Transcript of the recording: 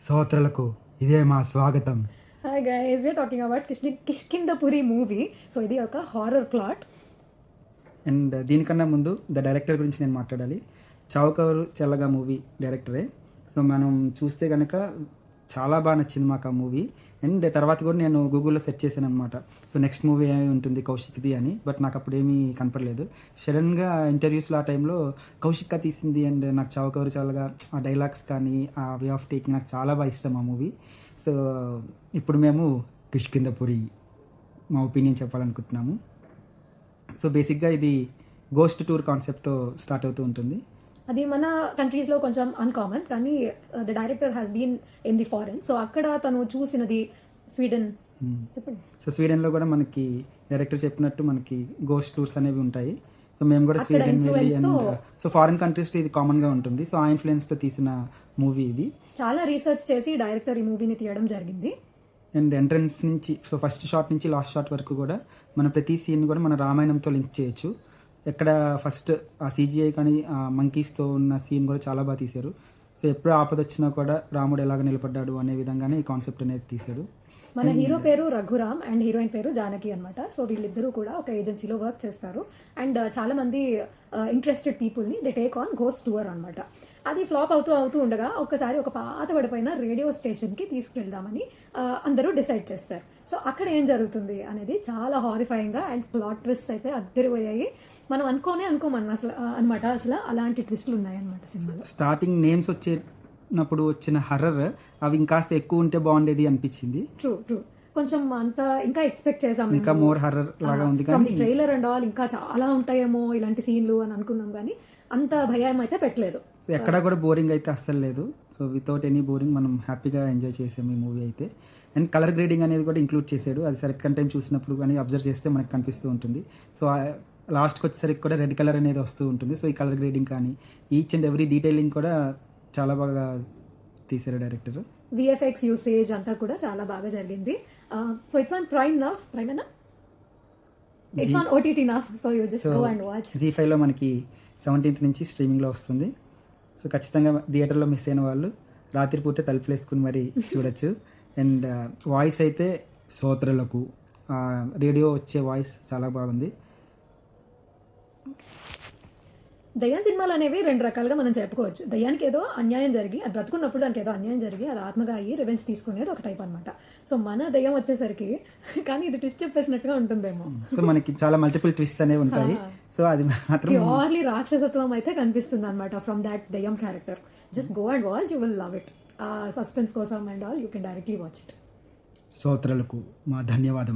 శ్రోతలకు ఇదే మా స్వాగతం. Hi guys, we are talking about Kishkindhapuri movie. So ఇది ఒక హారర్ ప్లాట్. అండ్ దీనికన్నా ముందు ద డైరెక్టర్ గురించి నేను మాట్లాడాలి. చౌకవరు చల్లగా మూవీ డైరెక్టరే. సో మనం చూస్తే కనుక చాలా బాగా నచ్చింది మాకు ఆ మూవీ. అండ్ తర్వాత కూడా నేను గూగుల్లో సెర్చ్ చేశాను అనమాట. సో నెక్స్ట్ మూవీ ఏమి ఉంటుంది కౌశిక్ది అని. బట్ నాకు అప్పుడు ఏమీ కనపడలేదు. సడన్గా ఇంటర్వ్యూస్లో ఆ టైంలో కౌశిక్ తీసింది అండ్ నాకు చౌకవరు చల్లగా ఆ డైలాగ్స్ కానీ ఆ వే ఆఫ్ టేకింగ్ నాకు చాలా బాగా ఇష్టం ఆ మూవీ. సో ఇప్పుడు మేము కిష్కింధపురి మా ఒపీనియన్ చెప్పాలనుకుంటున్నాము. సో బేసిక్గా ఇది గోస్ట్ టూర్ కాన్సెప్ట్తో స్టార్ట్ అవుతూ ఉంటుంది. అది మన కంట్రీస్లో కొంచెం అన్కామన్, కానీ the director has been in the foreign. So అక్కడ తను చూసినది స్వీడన్. చెప్పండి. సో స్వీడన్లో కూడా మనకి డైరెక్టర్ చెప్పినట్టు మనకి గోస్ట్ టూర్స్ అనేవి ఉంటాయి. సో మేము కూడా స్వీడన్ వెళ్ళి అండ్ సో ఫారిన్ కంట్రీస్లో ఇది కామన్గా ఉంటుంది. సో ఆ ఇన్ఫ్లుయెన్స్తో తీసిన మూవీ ఇది. చాలా రీసెర్చ్ చేసి డైరెక్టర్ ఈ మూవీని తీయడం జరిగింది. అండ్ ఎంట్రన్స్ నుంచి సో ఫస్ట్ షాట్ నుంచి లాస్ట్ షాట్ వరకు కూడా మన ప్రతి సీన్ కూడా మన రామాయణంతో లింక్ చేయొచ్చు. ఎక్కడ ఫస్ట్ ఆ CGI కానీ ఆ మంకీస్తో ఉన్న సీన్ కూడా చాలా బాగా తీశారు. సో ఎప్పుడు ఆపద వచ్చినా కూడా రాముడు ఎలాగ నిలబడ్డాడు అనే విధంగానే ఈ కాన్సెప్ట్ అనేది తీశాడు. మన హీరో పేరు రఘురామ్ అండ్ హీరోయిన్ పేరు జానకి అనమాట. సో వీళ్ళిద్దరూ కూడా ఒక ఏజెన్సీలో వర్క్ చేస్తారు. అండ్ చాలా మంది ఇంట్రెస్టెడ్ పీపుల్ని they take on ghost tour అనమాట. అది ఫ్లాప్ అవుతూ ఉండగా ఒకసారి ఒక పాత పడిపోయిన రేడియో స్టేషన్కి తీసుకెళ్దామని అందరూ డిసైడ్ చేస్తారు. సో అక్కడ ఏం జరుగుతుంది అనేది చాలా హారిఫైయింగ్గా అండ్ ప్లాట్ ట్విస్ట్ అయితే అద్దరిపోయాయి. మనం అనుకోమన్న అసలు అనమాట. అసలు అలాంటి ట్విస్ట్లు ఉన్నాయన్నమాట సినిమాలో. స్టార్టింగ్ నేమ్స్ వచ్చినప్పుడు వచ్చిన హర్రర్ అవి ఇంకాస్త ఎక్కువ ఉంటే బాగుండేది అనిపించింది. ట్రూ కొంచెం అంత ఇంకా ఎక్స్పెక్ట్ చేసాం, ఇంకా మోర్ హర్రర్ లాగా ఉంది. కానీ ట్రైలర్ అండ్ ఆల్ ఇంకా చాలా ఉంటాయేమో ఇలాంటి సీన్లు అని అనుకున్నాం, కానీ అంత భయం అయితే పెట్టలేదు. సో ఎక్కడా కూడా బోరింగ్ అయితే అస్సలు లేదు. సో వితౌట్ ఎనీ బోరింగ్ మనం హ్యాపీగా ఎంజాయ్ చేసాము ఈ మూవీ అయితే. అండ్ కలర్ గ్రేడింగ్ అనేది కూడా ఇంక్లూడ్ చేశాడు. అది సెకండ్ టైం చూసినప్పుడు కానీ అబ్జర్వ్ చేస్తే మనకు కనిపిస్తూ ఉంటుంది. సో లాస్ట్కి వచ్చేసరికి కూడా రెడ్ కలర్ అనేది వస్తూ ఉంటుంది. సో ఈ కలర్ గ్రేడింగ్ కానీ ఈచ్ అండ్ ఎవ్రీ డీటెయిలింగ్ కూడా చాలా బాగా తీశారు డైరెక్టర్. VFX యూసేజ్ అంతా కూడా చాలా బాగా జరిగింది. సో ఇట్స్ ఆన్ ప్రైమ్ అయినా it's on OTT now. So you just go and watch. ZEE5లో మనకి 17th నుంచి స్ట్రీమింగ్లో వస్తుంది. సో ఖచ్చితంగా థియేటర్లో మిస్ అయిన వాళ్ళు రాత్రిపూట తలుపులు వేసుకుని మరి చూడొచ్చు. అండ్ వాయిస్ అయితే శ్రోతలకు రేడియో వచ్చే వాయిస్ చాలా బాగుంది. దయ్యం సినిమాలు అనేవి రెండు రకాలుగా మనం చెప్పుకోవచ్చు. దయ్యానికి ఏదో అన్యాయం జరిగి అది బ్రతుకున్నప్పుడు దానికి ఏదో అన్యాయం జరిగి అది ఆత్మగా అయ్యి రివెంజ్ తీసుకునేది ఒక టైప్ అనమాట. సో మన దయ్యం వచ్చేసరికి కానీ ఇది ట్విస్ట్ చెప్పేసినట్టుగా ఉంటుందేమో. సో మనకి చాలా మల్టిపుల్ ట్విస్ట్ అనేవి ఉంటాయి. సో అది మాత్రం ప్యూర్లీ రాక్షసత్వం అయితే కనిపిస్తుంది అనమాట ఫ్రమ్ దాట్ దయ్యం character. Just go and watch, you will love it. Suspense కోసం and all you can directly watch it. శ్రోతలకు మా ధన్యవాదం.